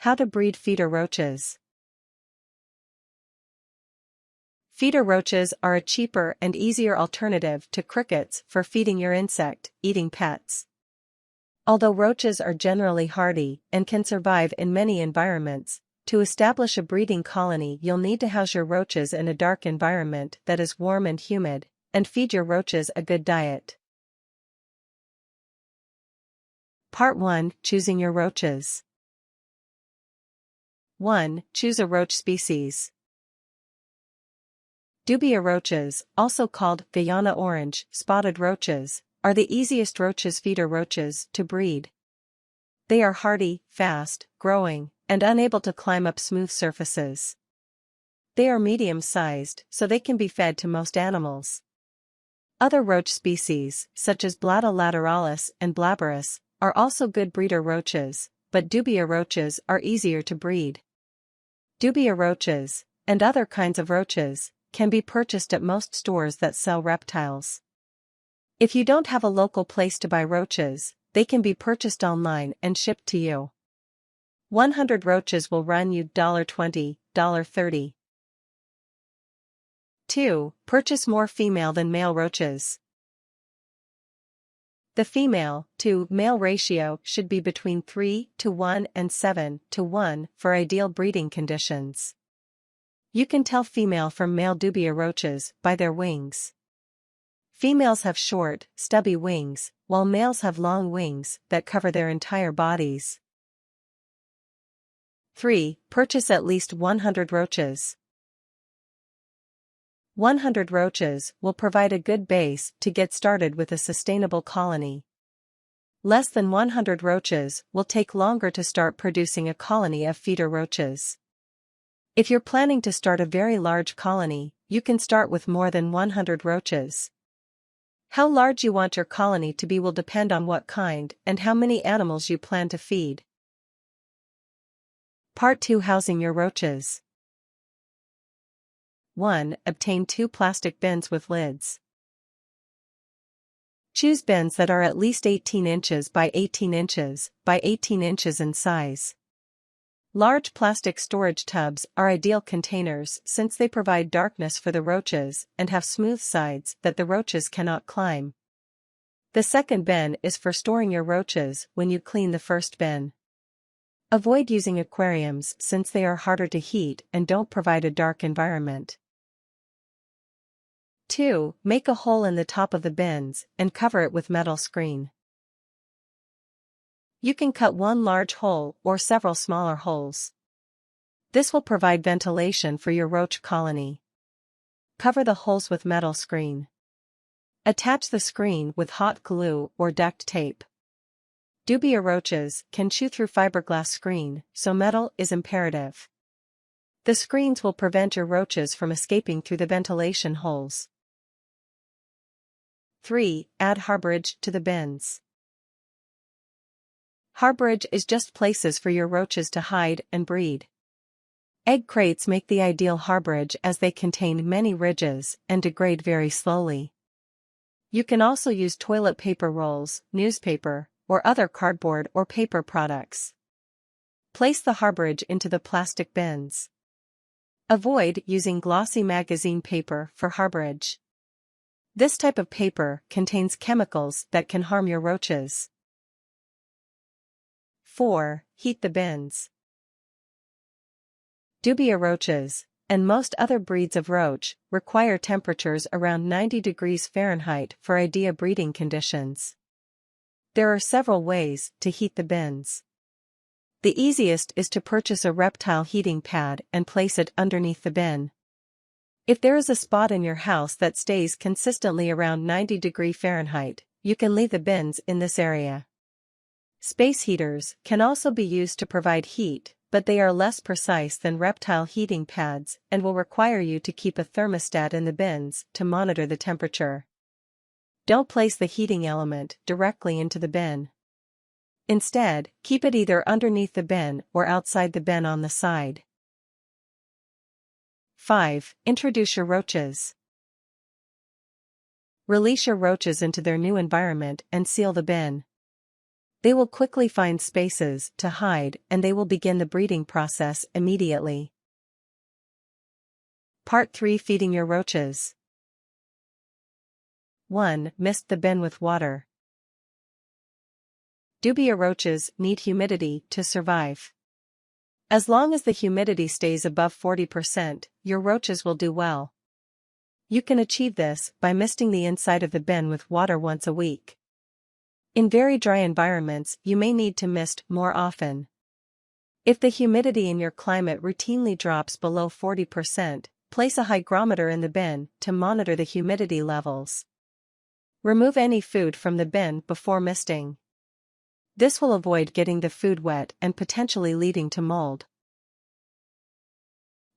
How to breed feeder roaches. Feeder roaches are a cheaper and easier alternative to crickets for feeding your insect-eating pets. Although roaches are generally hardy and can survive in many environments, to establish a breeding colony you'll need to house your roaches in a dark environment that is warm and humid, and feed your roaches a good diet. Part 1. Choosing your roaches. 1. Choose a roach species. Dubia roaches, also called Guyana orange, spotted roaches, are the easiest feeder roaches to breed. They are hardy, fast, growing, and unable to climb up smooth surfaces. They are medium-sized, so they can be fed to most animals. Other roach species, such as Blatta lateralis and Blabberus, are also good breeder roaches, but dubia roaches are easier to breed. Dubia roaches, and other kinds of roaches, can be purchased at most stores that sell reptiles. If you don't have a local place to buy roaches, they can be purchased online and shipped to you. 100 roaches will run you $20, $30. 2. Purchase more female than male roaches. The female-to-male ratio should be between 3:1 and 7:1 for ideal breeding conditions. You can tell female from male dubia roaches by their wings. Females have short, stubby wings, while males have long wings that cover their entire bodies. 3. Purchase at least 100 roaches. 100 roaches will provide a good base to get started with a sustainable colony. Less than 100 roaches will take longer to start producing a colony of feeder roaches. If you're planning to start a very large colony, you can start with more than 100 roaches. How large you want your colony to be will depend on what kind and how many animals you plan to feed. Part 2. Housing your roaches. 1. Obtain 2 plastic bins with lids. Choose bins that are at least 18 inches by 18 inches by 18 inches in size. Large plastic storage tubs are ideal containers since they provide darkness for the roaches and have smooth sides that the roaches cannot climb. The second bin is for storing your roaches when you clean the first bin. Avoid using aquariums since they are harder to heat and don't provide a dark environment. 2. Make a hole in the top of the bins and cover it with metal screen. You can cut one large hole or several smaller holes. This will provide ventilation for your roach colony. Cover the holes with metal screen. Attach the screen with hot glue or duct tape. Dubia roaches can chew through fiberglass screen, so metal is imperative. The screens will prevent your roaches from escaping through the ventilation holes. 3. Add harborage to the bins. Harborage is just places for your roaches to hide and breed. Egg crates make the ideal harborage as they contain many ridges and degrade very slowly. You can also use toilet paper rolls, newspaper, or other cardboard or paper products. Place the harborage into the plastic bins. Avoid using glossy magazine paper for harborage. This type of paper contains chemicals that can harm your roaches. 4. Heat the bins. Dubia roaches, and most other breeds of roach, require temperatures around 90 degrees Fahrenheit for ideal breeding conditions. There are several ways to heat the bins. The easiest is to purchase a reptile heating pad and place it underneath the bin. If there is a spot in your house that stays consistently around 90 degrees Fahrenheit, you can leave the bins in this area. Space heaters can also be used to provide heat, but they are less precise than reptile heating pads and will require you to keep a thermostat in the bins to monitor the temperature. Don't place the heating element directly into the bin. Instead, keep it either underneath the bin or outside the bin on the side. 5. Introduce your roaches. Release your roaches into their new environment and seal the bin. They will quickly find spaces to hide and they will begin the breeding process immediately. Part 3. Feeding your roaches. 1. Mist the bin with water. Dubia roaches need humidity to survive. As long as the humidity stays above 40%, your roaches will do well. You can achieve this by misting the inside of the bin with water once a week. In very dry environments, you may need to mist more often. If the humidity in your climate routinely drops below 40%, place a hygrometer in the bin to monitor the humidity levels. Remove any food from the bin before misting. This will avoid getting the food wet and potentially leading to mold.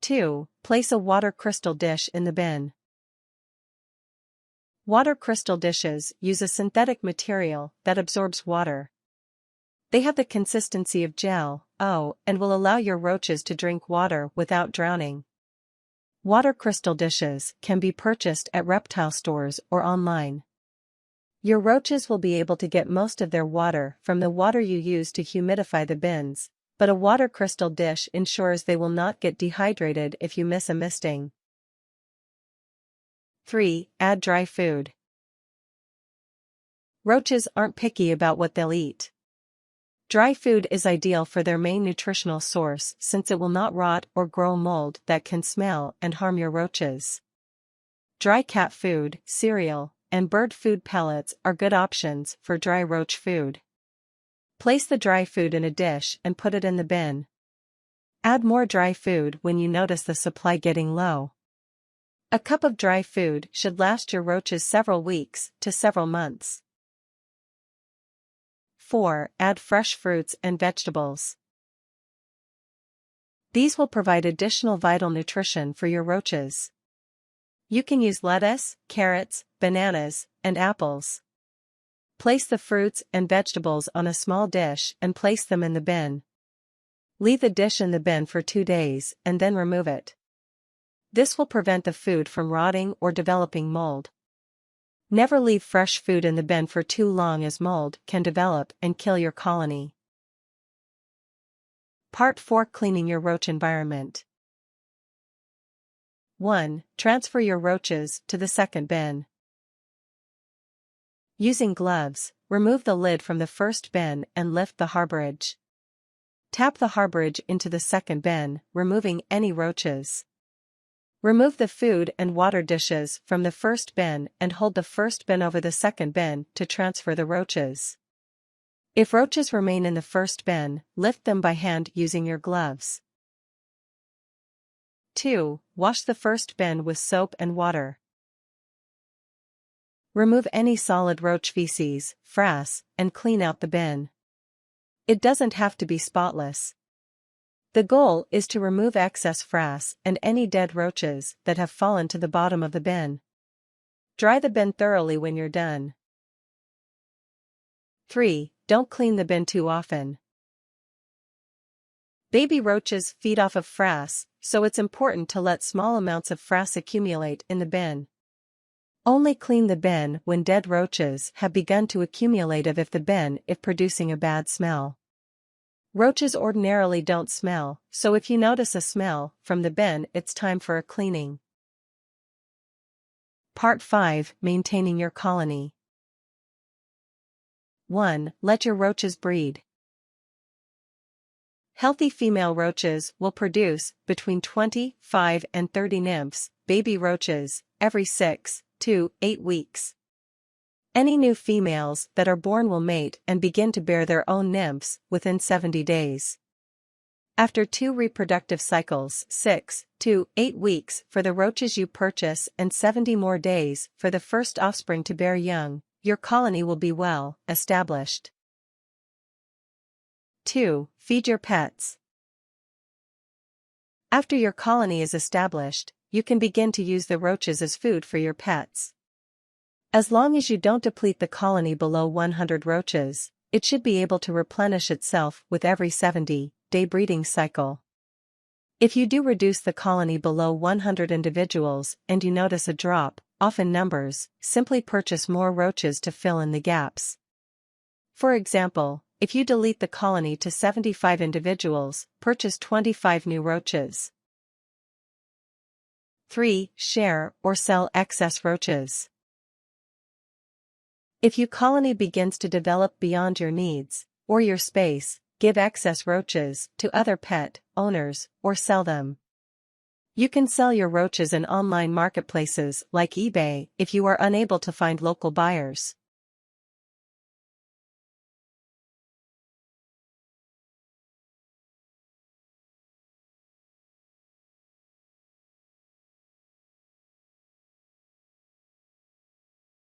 2. Place a water crystal dish in the bin. Water crystal dishes use a synthetic material that absorbs water. They have the consistency of gel, and will allow your roaches to drink water without drowning. Water crystal dishes can be purchased at reptile stores or online. Your roaches will be able to get most of their water from the water you use to humidify the bins, but a water crystal dish ensures they will not get dehydrated if you miss a misting. 3. Add dry food. Roaches aren't picky about what they'll eat. Dry food is ideal for their main nutritional source since it will not rot or grow mold that can smell and harm your roaches. Dry cat food, cereal, and bird food pellets are good options for dry roach food. Place the dry food in a dish and put it in the bin. Add more dry food when you notice the supply getting low. A cup of dry food should last your roaches several weeks to several months. 4. Add fresh fruits and vegetables. These will provide additional vital nutrition for your roaches. You can use lettuce, carrots, bananas, and apples. Place the fruits and vegetables on a small dish and place them in the bin. Leave the dish in the bin for 2 days and then remove it. This will prevent the food from rotting or developing mold. Never leave fresh food in the bin for too long as mold can develop and kill your colony. Part 4. Cleaning your roach environment. 1. Transfer your roaches to the second bin. Using gloves, remove the lid from the first bin and lift the harborage. Tap the harborage into the second bin, removing any roaches. Remove the food and water dishes from the first bin and hold the first bin over the second bin to transfer the roaches. If roaches remain in the first bin, lift them by hand using your gloves. 2. Wash the first bin with soap and water. Remove any solid roach feces, frass, and clean out the bin. It doesn't have to be spotless. The goal is to remove excess frass and any dead roaches that have fallen to the bottom of the bin. Dry the bin thoroughly when you're done. 3. Don't clean the bin too often. Baby roaches feed off of frass, so it's important to let small amounts of frass accumulate in the bin. Only clean the bin when dead roaches have begun to accumulate if the bin is producing a bad smell. Roaches ordinarily don't smell, so if you notice a smell from the bin, it's time for a cleaning. Part 5. Maintaining your colony. 1. Let your roaches breed. Healthy female roaches will produce between 25 and 30 nymphs, baby roaches, every 6 to 8 weeks. Any new females that are born will mate and begin to bear their own nymphs within 70 days. After 2 reproductive cycles, 6 to 8 weeks for the roaches you purchase and 70 more days for the first offspring to bear young, your colony will be well established. 2. Feed your pets. After your colony is established, you can begin to use the roaches as food for your pets. As long as you don't deplete the colony below 100 roaches, it should be able to replenish itself with every 70-day breeding cycle. If you do reduce the colony below 100 individuals and you notice a drop, off in numbers, simply purchase more roaches to fill in the gaps. For example, If you delete the colony to 75 individuals, purchase 25 new roaches. 3. Share or sell excess roaches. If your colony begins to develop beyond your needs, or your space, give excess roaches to other pet owners or sell them. You can sell your roaches in online marketplaces like eBay if you are unable to find local buyers.